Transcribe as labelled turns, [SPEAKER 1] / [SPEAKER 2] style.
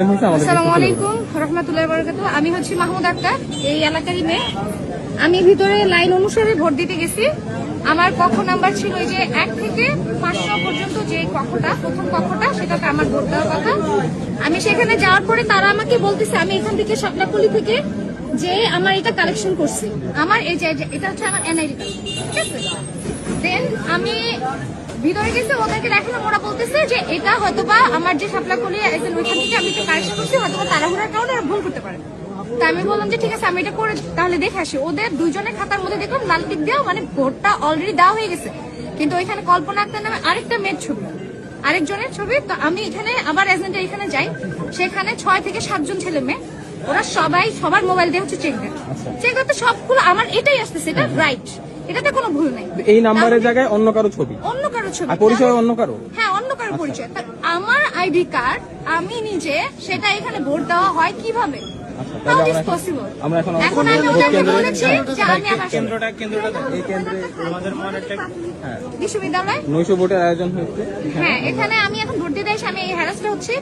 [SPEAKER 1] আসসালামু আলাইকুম রহমতুল্লাহি ওয়া বারাকাতুহু। আমি হচ্ছি মাহমুদ আক্তার, এই এলাকারই মেয়ে। আমি ভিতরে লাইন অনুসারে ভোট দিতে গেছি। আমার কক্ষ নাম্বার ছিল এই যে 1 থেকে 500 পর্যন্ত, যে কক্ষটা প্রথম কক্ষটা, সেটাতে আমার ভোট দেওয়ার কথা। আমি সেখানে যাওয়ার পরে তারা আমাকে বলতেছে আমি এখান থেকে শাপলাকলি থেকে যে আমার এটা কালেকশন করছি, আমার এই যে এটা হচ্ছে আমার এনআইডি কার্ড, ঠিক আছে। দেন আমি ভিতরে গেছে, ওদেরকে দেখালাম, ওরা বলতেছে যে এটা হয়তোবা আমার যে শাপলাকলি একজন ওইখান থেকে আমি এটা কালেকশন করছি, হয়তোবা তাড়াহুড়ার কারণে ওরা ভুল করতে পারে। তা আমি বললাম যে ঠিক আছে আমি এটা করে তাহলে দেখে আসি। ওদের দুইজনের খাতার মধ্যে দেখলাম লাল টিক দেওয়া, মানে ভোটটা অলরেডি দেওয়া হয়ে গেছে, কিন্তু ওইখানে কল্পনা আক্তার নামে আরেকটা মেয়ের ছবি, আরেকজনের ছবি। তো আমি এখানে আবার এজেন্টের এখানে যাই, সেখানে 6 থেকে 7 জন ছেলে মেয়ে, ওরা সবাই সবার মোবাইল দিয়ে হচ্ছে চেক দেয়। চেক করতে সবগুলো আমার এটাই আসতেছে, এটা রাইট, এটাতে কোনো ভুল নাই।
[SPEAKER 2] এই নাম্বারের জায়গায় অন্য কারো ছবি,
[SPEAKER 1] অন্য কারো ছবি,
[SPEAKER 2] আর পরিচয় অন্য কারো।
[SPEAKER 1] হ্যাঁ, অন্য কারো পরিচয়। আমার আইডি কার্ড আমি নিজে, সেটা এখানে ভোট দেওয়া হয় কিভাবে?
[SPEAKER 2] আমরা এখন
[SPEAKER 1] বিশ্ববিদ্যালয়
[SPEAKER 2] 900 ভোটের আয়োজন হয়েছে।
[SPEAKER 1] হ্যাঁ, এখানে আমি এখন ভোট দিতে এসে আমি হ্যারাসটা হচ্ছি।